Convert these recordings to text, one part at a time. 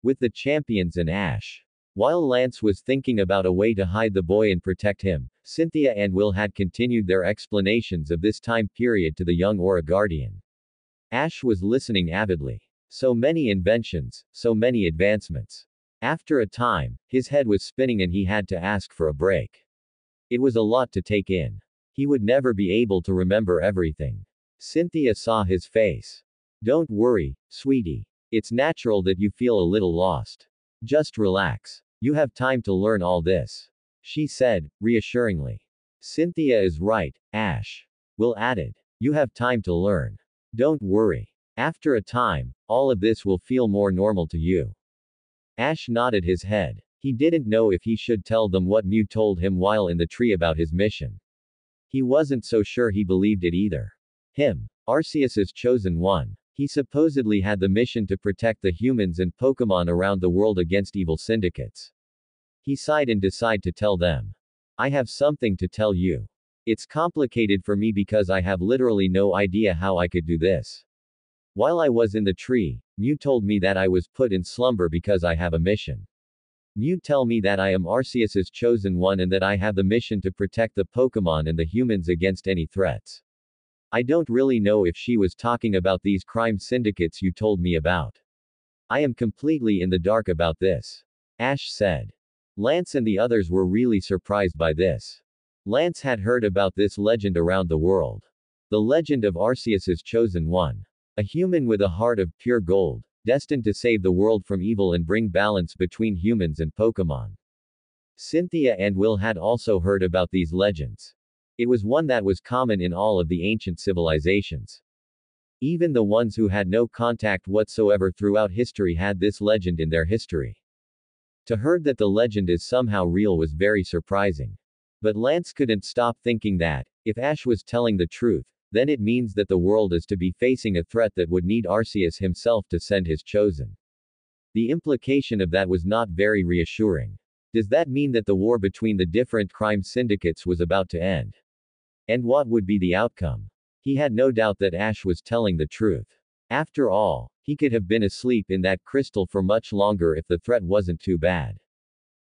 with the champions and Ash. While Lance was thinking about a way to hide the boy and protect him, Cynthia and Will had continued their explanations of this time period to the young Aura Guardian. Ash was listening avidly. So many inventions, so many advancements. After a time, his head was spinning and he had to ask for a break. It was a lot to take in. He would never be able to remember everything. Cynthia saw his face. Don't worry, sweetie. It's natural that you feel a little lost. Just relax. You have time to learn all this, she said, reassuringly. Cynthia is right, Ash. Will added. You have time to learn. Don't worry. After a time, all of this will feel more normal to you. Ash nodded his head. He didn't know if he should tell them what Mew told him while in the tree about his mission. He wasn't so sure he believed it either. Him, Arceus's chosen one. He supposedly had the mission to protect the humans and Pokemon around the world against evil syndicates. He sighed and decided to tell them. I have something to tell you. It's complicated for me because I have literally no idea how I could do this. While I was in the tree, Mew told me that I was put in slumber because I have a mission. Mew tell me that I am Arceus's chosen one and that I have the mission to protect the Pokemon and the humans against any threats. I don't really know if she was talking about these crime syndicates you told me about. I am completely in the dark about this. Ash said. Lance and the others were really surprised by this. Lance had heard about this legend around the world. The legend of Arceus's chosen one. A human with a heart of pure gold, destined to save the world from evil and bring balance between humans and Pokemon. Cynthia and Will had also heard about these legends. It was one that was common in all of the ancient civilizations. Even the ones who had no contact whatsoever throughout history had this legend in their history. To hear that the legend is somehow real was very surprising. But Lance couldn't stop thinking that, if Ash was telling the truth, then it means that the world is to be facing a threat that would need Arceus himself to send his chosen. The implication of that was not very reassuring. Does that mean that the war between the different crime syndicates was about to end? And what would be the outcome? He had no doubt that Ash was telling the truth. After all, he could have been asleep in that crystal for much longer if the threat wasn't too bad.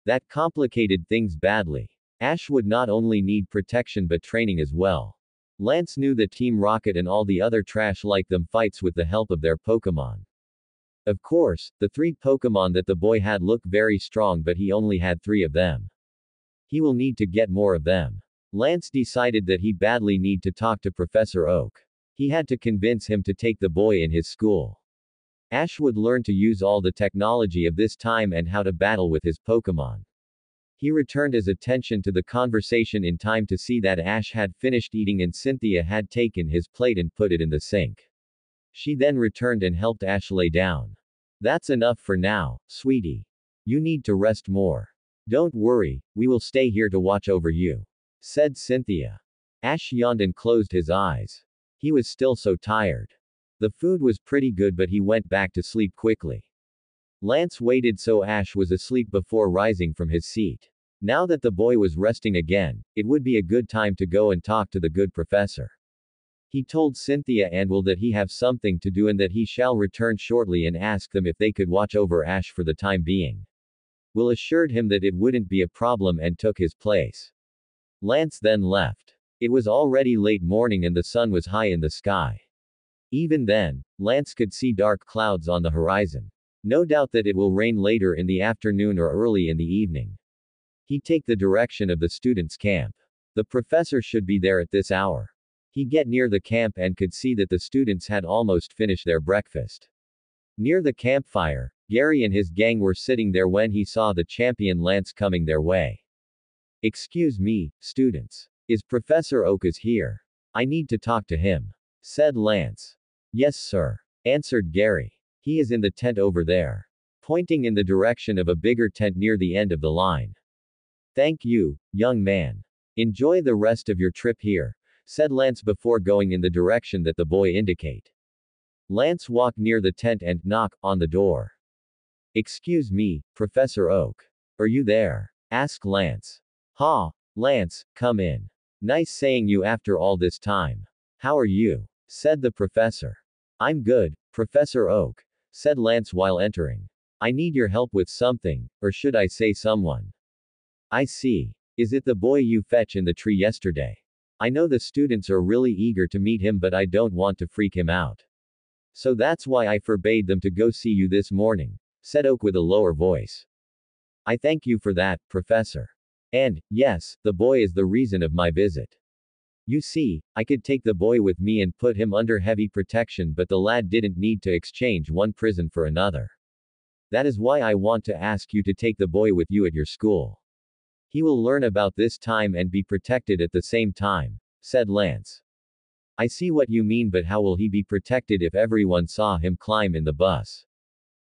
That complicated things badly. Ash would not only need protection but training as well. Lance knew that Team Rocket and all the other trash like them fights with the help of their Pokemon. Of course, the 3 Pokemon that the boy had look very strong but he only had 3 of them. He will need to get more of them. Lance decided that he badly need to talk to Professor Oak. He had to convince him to take the boy in his school. Ash would learn to use all the technology of this time and how to battle with his Pokemon. He returned his attention to the conversation in time to see that Ash had finished eating and Cynthia had taken his plate and put it in the sink. She then returned and helped Ash lay down. That's enough for now, sweetie. You need to rest more. Don't worry, we will stay here to watch over you, said Cynthia. Ash yawned and closed his eyes. He was still so tired. The food was pretty good but he went back to sleep quickly. Lance waited so Ash was asleep before rising from his seat. Now that the boy was resting again, it would be a good time to go and talk to the good professor. He told Cynthia and Will that he have something to do and that he shall return shortly and ask them if they could watch over Ash for the time being. Will assured him that it wouldn't be a problem and took his place. Lance then left. It was already late morning and the sun was high in the sky. Even then, Lance could see dark clouds on the horizon. No doubt that it will rain later in the afternoon or early in the evening. He take the direction of the students' camp. The professor should be there at this hour. He get near the camp and could see that the students had almost finished their breakfast. Near the campfire, Gary and his gang were sitting there when he saw the champion Lance coming their way. Excuse me, students. Is Professor Oak here? I need to talk to him, said Lance. Yes, sir, answered Gary. He is in the tent over there, pointing in the direction of a bigger tent near the end of the line. Thank you, young man. Enjoy the rest of your trip here, said Lance before going in the direction that the boy indicate. Lance walked near the tent and knocked on the door. Excuse me, Professor Oak. Are you there? Asked Lance. Ha, Lance, come in. Nice seeing you after all this time. How are you? Said the professor. I'm good, Professor Oak, said Lance while entering. I need your help with something, or should I say someone. I see. Is it the boy you fetched in the tree yesterday? I know the students are really eager to meet him, but I don't want to freak him out. So that's why I forbade them to go see you this morning, said Oak with a lower voice. I thank you for that, Professor. And, yes, the boy is the reason of my visit. You see, I could take the boy with me and put him under heavy protection, but the lad didn't need to exchange one prison for another. That is why I want to ask you to take the boy with you at your school. He will learn about this time and be protected at the same time, said Lance. I see what you mean, but how will he be protected if everyone saw him climb in the bus?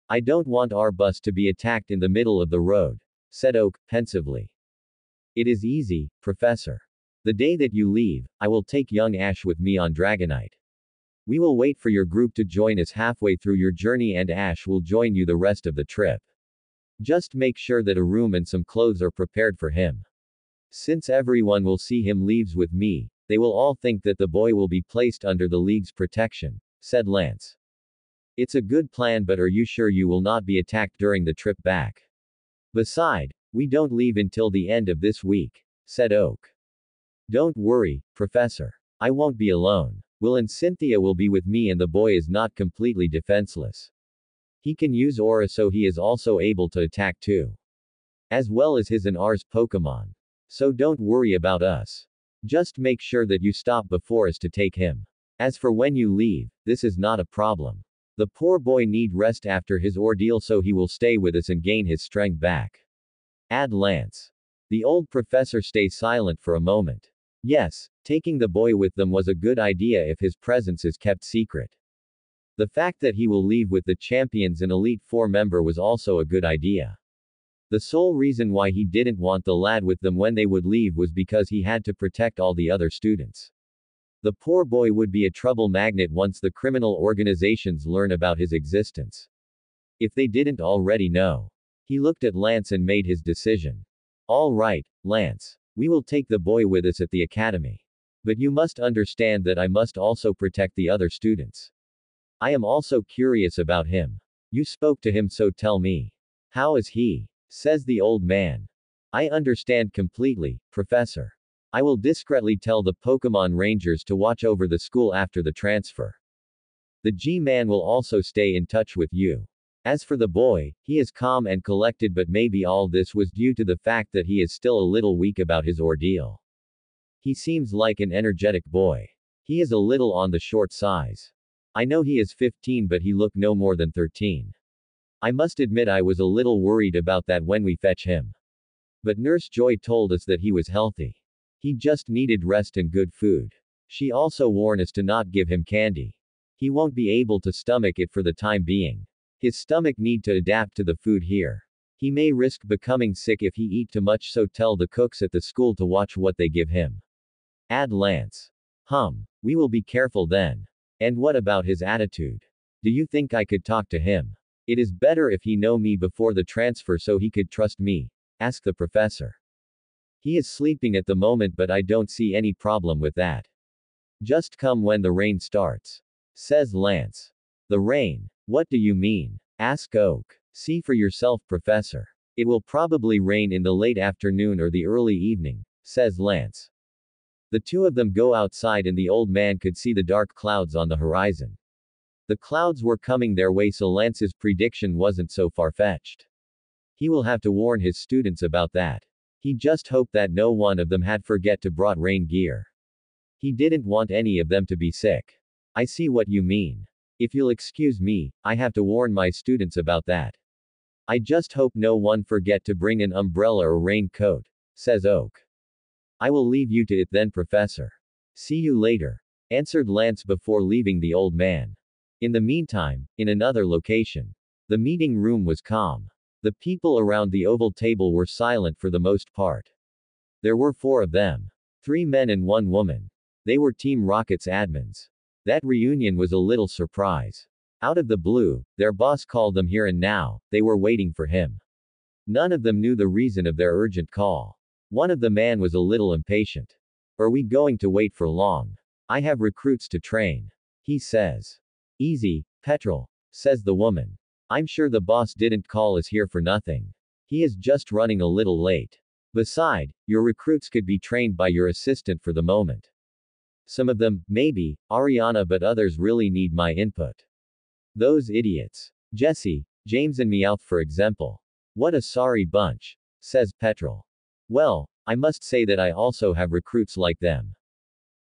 I don't want our bus to be attacked in the middle of the road, said Oak, pensively. It is easy, Professor. The day that you leave, I will take young Ash with me on Dragonite. We will wait for your group to join us halfway through your journey, and Ash will join you the rest of the trip. Just make sure that a room and some clothes are prepared for him. Since everyone will see him leaves with me, they will all think that the boy will be placed under the League's protection, said Lance. It's a good plan, but are you sure you will not be attacked during the trip back? Beside, we don't leave until the end of this week, said Oak. Don't worry, Professor. I won't be alone. Will and Cynthia will be with me, and the boy is not completely defenseless. He can use aura, so he is also able to attack too. As well as his and ours Pokemon. So don't worry about us. Just make sure that you stop before us to take him. As for when you leave, this is not a problem. The poor boy need rest after his ordeal, so he will stay with us and gain his strength back. Add Lance. The old professor stays silent for a moment. Yes, taking the boy with them was a good idea if his presence is kept secret. The fact that he will leave with the champions and Elite Four member was also a good idea. The sole reason why he didn't want the lad with them when they would leave was because he had to protect all the other students. The poor boy would be a trouble magnet once the criminal organizations learn about his existence. If they didn't already know. He looked at Lance and made his decision. All right, Lance. We will take the boy with us at the academy. But you must understand that I must also protect the other students. I am also curious about him. You spoke to him, so tell me. How is he? Says the old man. I understand completely, Professor. I will discreetly tell the Pokemon Rangers to watch over the school after the transfer. The G-Man will also stay in touch with you. As for the boy, he is calm and collected, but maybe all this was due to the fact that he is still a little weak about his ordeal. He seems like an energetic boy. He is a little on the short size. I know he is 15, but he looked no more than 13. I must admit I was a little worried about that when we fetch him. But Nurse Joy told us that he was healthy. He just needed rest and good food. She also warned us to not give him candy. He won't be able to stomach it for the time being. His stomach need to adapt to the food here. He may risk becoming sick if he eat too much, so tell the cooks at the school to watch what they give him. Add Lance. We will be careful then. And what about his attitude? Do you think I could talk to him? It is better if he know me before the transfer so he could trust me, asked the professor. He is sleeping at the moment, but I don't see any problem with that. Just come when the rain starts, says Lance. The rain? What do you mean? Asked Oak. See for yourself, Professor. It will probably rain in the late afternoon or the early evening, says Lance. The two of them go outside and the old man could see the dark clouds on the horizon. The clouds were coming their way, so Lance's prediction wasn't so far-fetched. He will have to warn his students about that. He just hoped that no one of them had forget to brought rain gear. He didn't want any of them to be sick. I see what you mean. If you'll excuse me, I have to warn my students about that. I just hope no one forget to bring an umbrella or raincoat, says Oak. I will leave you to it then, Professor. See you later, answered Lance before leaving the old man. In the meantime, in another location, the meeting room was calm. The people around the oval table were silent for the most part. There were 4 of them. 3 men and 1 woman. They were Team Rocket's admins. That reunion was a little surprise. Out of the blue, their boss called them here, and now, they were waiting for him. None of them knew the reason of their urgent call. One of the man was a little impatient. Are we going to wait for long? I have recruits to train. He says. Easy, Petrol, says the woman. I'm sure the boss didn't call us here for nothing. He is just running a little late. Beside, your recruits could be trained by your assistant for the moment. Some of them, maybe, Ariana, but others really need my input. Those idiots. Jesse, James and Meowth for example. What a sorry bunch, says Petrol. Well, I must say that I also have recruits like them.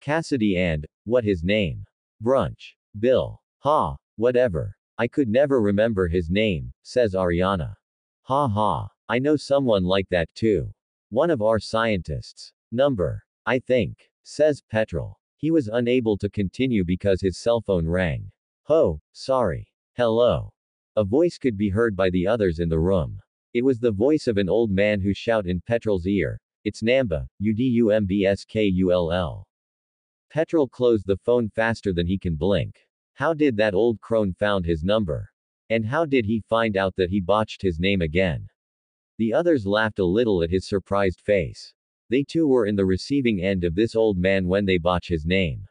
Cassidy and, what his name? Brunch. Bill. Ha, whatever. I could never remember his name, says Ariana. Ha ha. I know someone like that too. One of our scientists. Number. I think, says Petrol. He was unable to continue because his cell phone rang. Oh, sorry. Hello. A voice could be heard by the others in the room. It was the voice of an old man who shouted in Petrol's ear, "It's Namba, UDUMBSKULL." Petrol closed the phone faster than he can blink. How did that old crone found his number? And how did he find out that he botched his name again? The others laughed a little at his surprised face. They too were in the receiving end of this old man when they botch his name.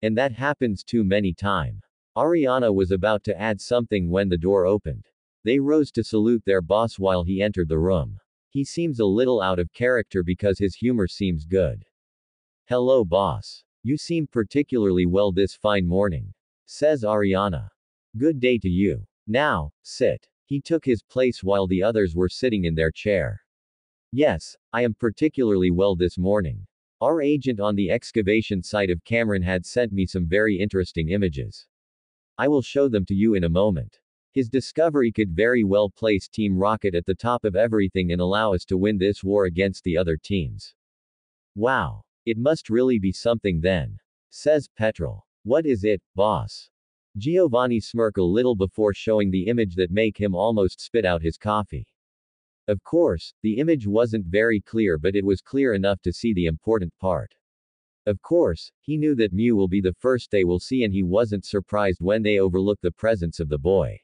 And that happens too many time. Ariana was about to add something when the door opened. They rose to salute their boss while he entered the room. He seems a little out of character because his humor seems good. Hello boss. You seem particularly well this fine morning, says Ariana. Good day to you. Now, sit. He took his place while the others were sitting in their chair. Yes, I am particularly well this morning. Our agent on the excavation site of Cameron had sent me some very interesting images. I will show them to you in a moment. His discovery could very well place Team Rocket at the top of everything and allow us to win this war against the other teams. Wow. It must really be something then, says Petrol. What is it, boss? Giovanni smirked a little before showing the image that make him almost spit out his coffee. Of course, the image wasn't very clear, but it was clear enough to see the important part. Of course, he knew that Mew will be the first they will see, and he wasn't surprised when they overlooked the presence of the boy.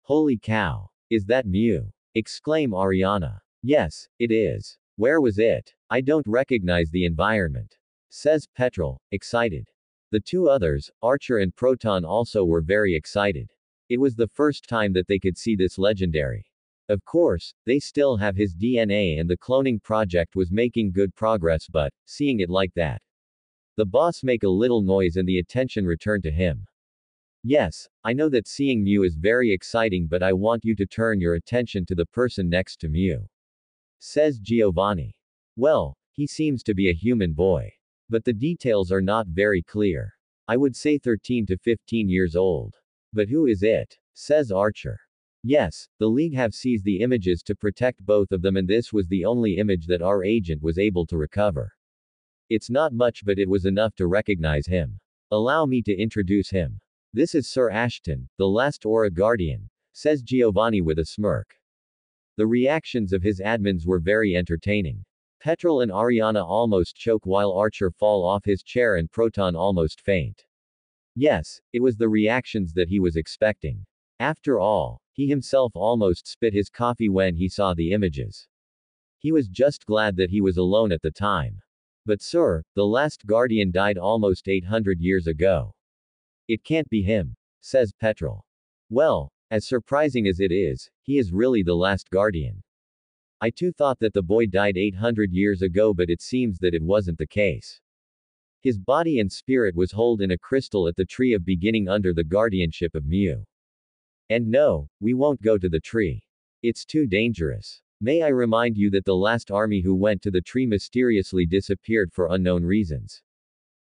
Holy cow. Is that Mew? Exclaimed Ariana. Yes, it is. Where was it? I don't recognize the environment, says Petrol, excited. The two others, Archer and Proton, also were very excited. It was the first time that they could see this legendary. Of course, they still have his DNA and the cloning project was making good progress, but, seeing it like that. The boss make a little noise and the attention returned to him. Yes, I know that seeing Mew is very exciting, but I want you to turn your attention to the person next to Mew, says Giovanni. Well, he seems to be a human boy. But the details are not very clear. I would say 13 to 15 years old. But who is it? Says Archer. Yes, the League have seized the images to protect both of them, and this was the only image that our agent was able to recover. It's not much, but it was enough to recognize him. Allow me to introduce him. This is Sir Ashton, the last Aura Guardian, says Giovanni with a smirk. The reactions of his admins were very entertaining. Petrol and Ariana almost choke while Archer fall off his chair and Proton almost faint. Yes, it was the reactions that he was expecting. After all, he himself almost spit his coffee when he saw the images. He was just glad that he was alone at the time. But sir, the last Guardian died almost 800 years ago. It can't be him, says Petrol. Well, as surprising as it is, he is really the last Guardian. I too thought that the boy died 800 years ago, but it seems that it wasn't the case. His body and spirit was held in a crystal at the Tree of Beginning under the guardianship of Mew. And no, we won't go to the tree. It's too dangerous. May I remind you that the last army who went to the tree mysteriously disappeared for unknown reasons.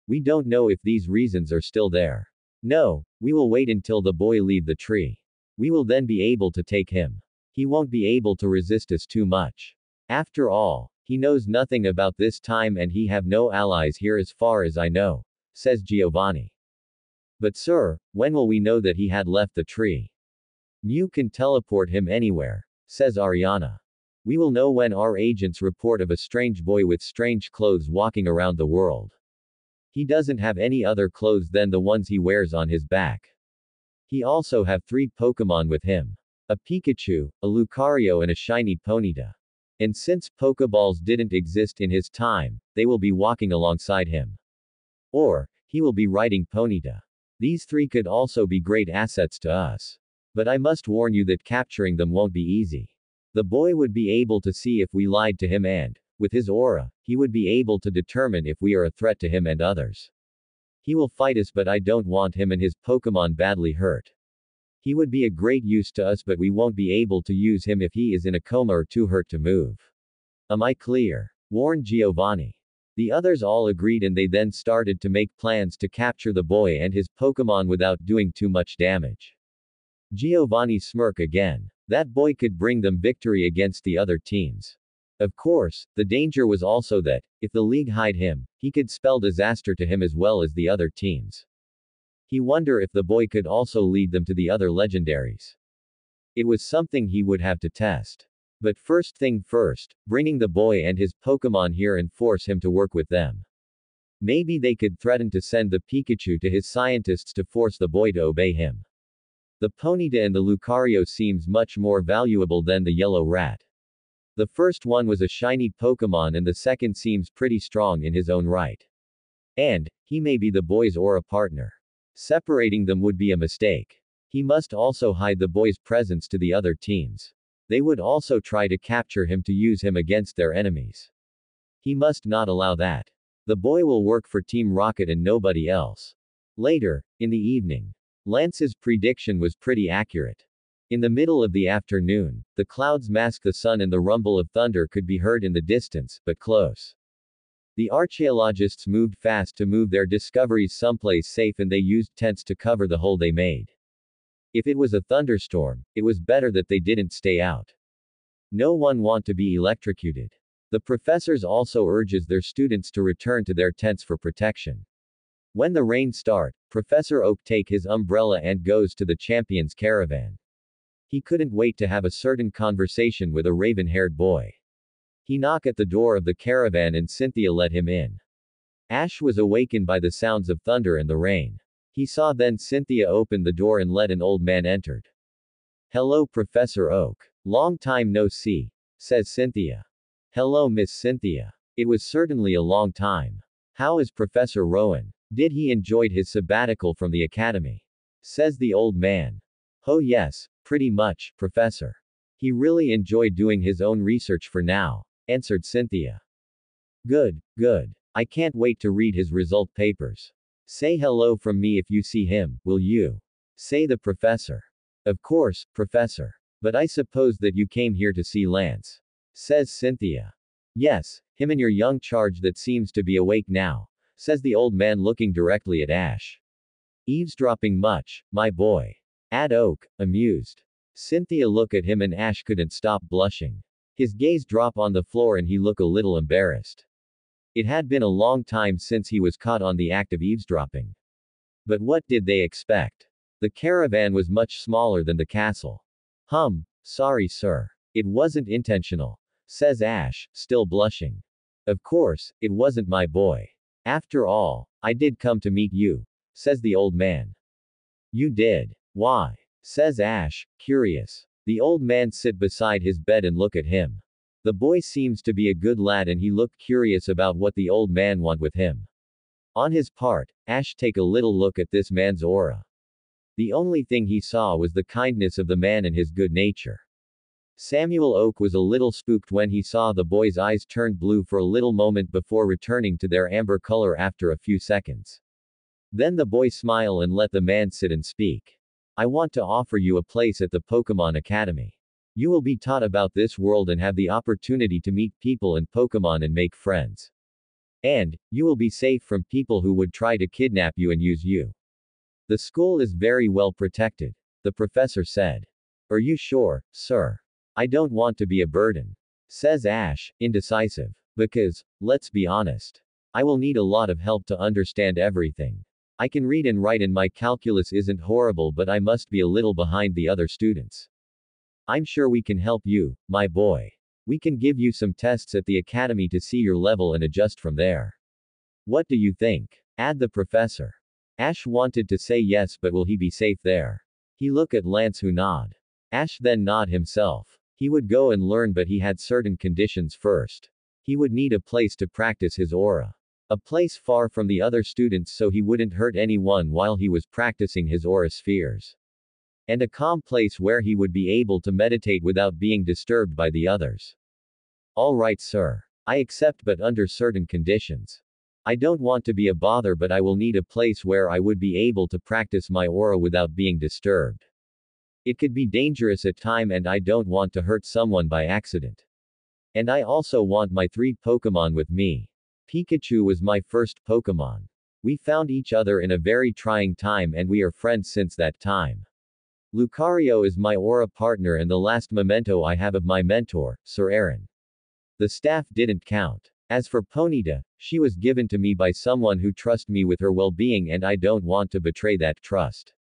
We don't know if these reasons are still there. No, we will wait until the boy leave the tree. We will then be able to take him. He won't be able to resist us too much. After all, he knows nothing about this time and he have no allies here as far as I know, says Giovanni. But sir, when will we know that he had left the tree? Mew can teleport him anywhere, says Ariana. We will know when our agents report of a strange boy with strange clothes walking around the world. He doesn't have any other clothes than the ones he wears on his back. He also have 3 Pokemon with him. A Pikachu, a Lucario and a shiny Ponyta. And since Pokeballs didn't exist in his time, they will be walking alongside him. Or, he will be riding Ponyta. These 3 could also be great assets to us. But I must warn you that capturing them won't be easy. The boy would be able to see if we lied to him and, with his aura, he would be able to determine if we are a threat to him and others. He will fight us, but I don't want him and his Pokemon badly hurt. He would be a great use to us, but we won't be able to use him if he is in a coma or too hurt to move. Am I clear? Warned Giovanni. The others all agreed and they then started to make plans to capture the boy and his Pokemon without doing too much damage. Giovanni smirked again. That boy could bring them victory against the other teams. Of course, the danger was also that, if the league hide him, he could spell disaster to him as well as the other teams. He wondered if the boy could also lead them to the other legendaries. It was something he would have to test. But first thing first, bringing the boy and his Pokemon here and force him to work with them. Maybe they could threaten to send the Pikachu to his scientists to force the boy to obey him. The Ponyta and the Lucario seems much more valuable than the yellow rat. The first one was a shiny Pokemon and the second seems pretty strong in his own right. And, he may be the boy's aura partner. Separating them would be a mistake. He must also hide the boy's presence to the other teams. They would also try to capture him to use him against their enemies. He must not allow that. The boy will work for Team Rocket and nobody else. Later, in the evening, Lance's prediction was pretty accurate. In the middle of the afternoon, the clouds masked the sun and the rumble of thunder could be heard in the distance, but close. The archaeologists moved fast to move their discoveries someplace safe and they used tents to cover the hole they made. If it was a thunderstorm, it was better that they didn't stay out. No one want to be electrocuted. The professors also urges their students to return to their tents for protection. When the rain start, Professor Oak take his umbrella and goes to the champion's caravan. He couldn't wait to have a certain conversation with a raven-haired boy. He knocked at the door of the caravan and Cynthia let him in. Ash was awakened by the sounds of thunder and the rain. He saw then Cynthia open the door and let an old man entered. Hello Professor Oak. Long time no see, says Cynthia. Hello Miss Cynthia. It was certainly a long time. How is Professor Rowan? Did he enjoy his sabbatical from the academy? Says the old man. Oh yes, pretty much, Professor. He really enjoyed doing his own research for now, answered Cynthia. Good, good. I can't wait to read his result papers. Say hello from me if you see him, will you? Say the professor. Of course, Professor. But I suppose that you came here to see Lance. Says Cynthia. Yes, him and your young charge that seems to be awake now, says the old man looking directly at Ash. Eavesdropping much, my boy. Add Oak, amused. Cynthia looked at him and Ash couldn't stop blushing. His gaze dropped on the floor and he looked a little embarrassed. It had been a long time since he was caught on the act of eavesdropping. But what did they expect? The caravan was much smaller than the castle. Sorry sir. It wasn't intentional, says Ash, still blushing. Of course, it wasn't my boy. After all, I did come to meet you, says the old man. You did. Why? Says Ash, curious. The old man sit beside his bed and look at him. The boy seems to be a good lad and he looked curious about what the old man want with him. On his part, Ash take a little look at this man's aura. The only thing he saw was the kindness of the man and his good nature. Samuel Oak was a little spooked when he saw the boy's eyes turn blue for a little moment before returning to their amber color after a few seconds. Then the boy smiled and let the man sit and speak. I want to offer you a place at the Pokemon Academy. You will be taught about this world and have the opportunity to meet people and Pokemon and make friends. And, you will be safe from people who would try to kidnap you and use you. The school is very well protected, the professor said. Are you sure, sir? I don't want to be a burden. Says Ash, indecisive. Because, let's be honest. I will need a lot of help to understand everything. I can read and write and my calculus isn't horrible, but I must be a little behind the other students. I'm sure we can help you, my boy. We can give you some tests at the academy to see your level and adjust from there. What do you think? Add the professor. Ash wanted to say yes, but will he be safe there? He looked at Lance who nod. Ash then nod himself. He would go and learn, but he had certain conditions first. He would need a place to practice his aura. A place far from the other students so he wouldn't hurt anyone while he was practicing his aura spheres. and a calm place where he would be able to meditate without being disturbed by the others. All right, sir. I accept, but under certain conditions. I don't want to be a bother, but I will need a place where I would be able to practice my aura without being disturbed. It could be dangerous at time and I don't want to hurt someone by accident. And I also want my 3 Pokemon with me. Pikachu was my first Pokemon. We found each other in a very trying time and we are friends since that time. Lucario is my aura partner and the last memento I have of my mentor, Sir Aaron. The staff didn't count. As for Ponyta, she was given to me by someone who trusts me with her well-being and I don't want to betray that trust.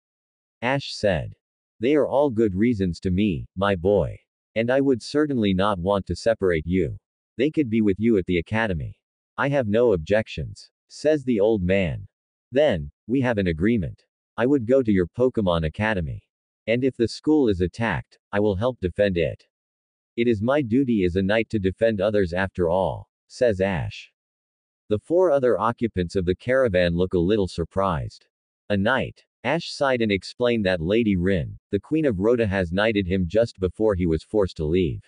Ash said. They are all good reasons to me, my boy. And I would certainly not want to separate you. They could be with you at the academy. I have no objections, says the old man. Then, we have an agreement. I would go to your Pokemon Academy. And if the school is attacked, I will help defend it. It is my duty as a knight to defend others after all, says Ash. The 4 other occupants of the caravan look a little surprised. A knight. Ash sighed and explained that Lady Rin, the Queen of Rhoda, has knighted him just before he was forced to leave.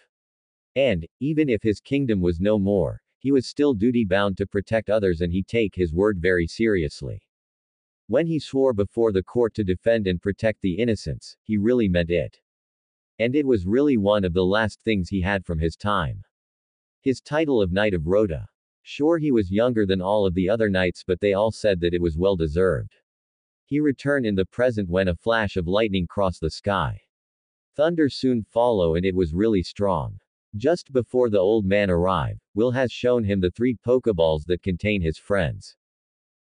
And, even if his kingdom was no more, he was still duty-bound to protect others and he take his word very seriously. When he swore before the court to defend and protect the innocents, he really meant it. And it was really one of the last things he had from his time. His title of Knight of Rhoda. Sure, he was younger than all of the other knights, but they all said that it was well deserved. He returned in the present when a flash of lightning crossed the sky. Thunder soon follow and it was really strong. Just before the old man arrived, Will has shown him the 3 Pokeballs that contain his friends.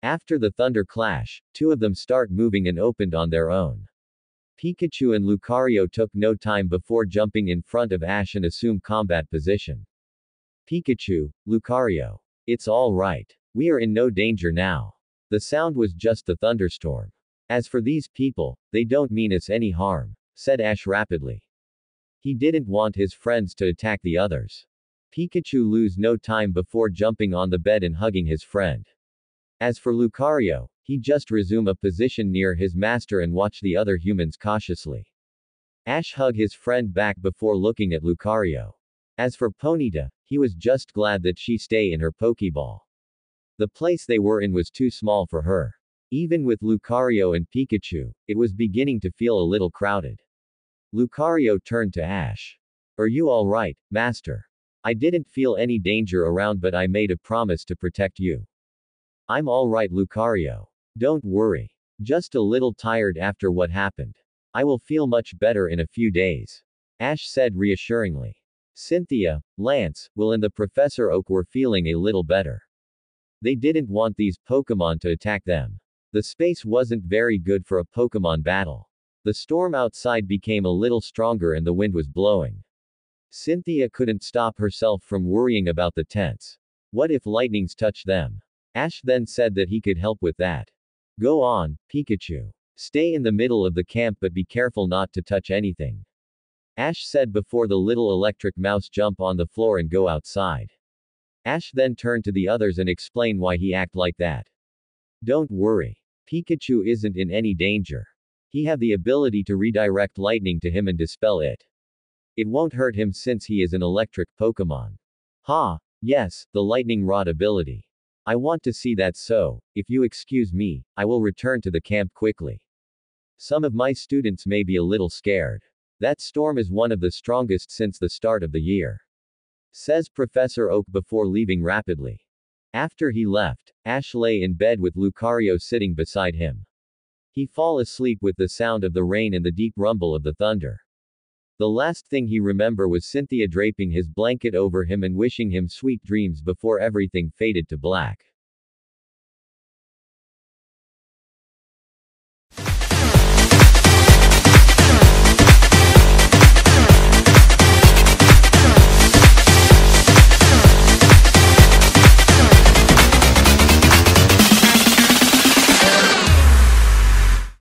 After the thunder clash, 2 of them start moving and opened on their own. Pikachu and Lucario took no time before jumping in front of Ash and assumed combat position. Pikachu, Lucario. It's all right. We are in no danger now. The sound was just the thunderstorm. As for these people, they don't mean us any harm, said Ash rapidly. He didn't want his friends to attack the others. Pikachu lose no time before jumping on the bed and hugging his friend. As for Lucario, he just resumed a position near his master and watched the other humans cautiously. Ash hugged his friend back before looking at Lucario. As for Ponyta, he was just glad that she stay in her Pokeball. The place they were in was too small for her. Even with Lucario and Pikachu, it was beginning to feel a little crowded. Lucario turned to Ash. Are you all right, Master? I didn't feel any danger around, but I made a promise to protect you. I'm all right, Lucario. Don't worry. Just a little tired after what happened. I will feel much better in a few days. Ash said reassuringly. Cynthia, Lance, Will and the Professor Oak were feeling a little better. They didn't want these Pokemon to attack them. The space wasn't very good for a Pokemon battle. The storm outside became a little stronger and the wind was blowing. Cynthia couldn't stop herself from worrying about the tents. What if lightnings touched them? Ash then said that he could help with that. Go on, Pikachu. Stay in the middle of the camp but be careful not to touch anything. Ash said before the little electric mouse jump on the floor and go outside. Ash then turned to the others and explained why he act like that. Don't worry. Pikachu isn't in any danger. He have the ability to redirect lightning to him and dispel it. It won't hurt him since he is an electric Pokemon. Ha, yes, the lightning rod ability. I want to see that, so, if you excuse me, I will return to the camp quickly. Some of my students may be a little scared. That storm is one of the strongest since the start of the year, says Professor Oak before leaving rapidly. After he left, Ash lay in bed with Lucario sitting beside him. He fall asleep with the sound of the rain and the deep rumble of the thunder. The last thing he remember was Cynthia draping his blanket over him and wishing him sweet dreams before everything faded to black.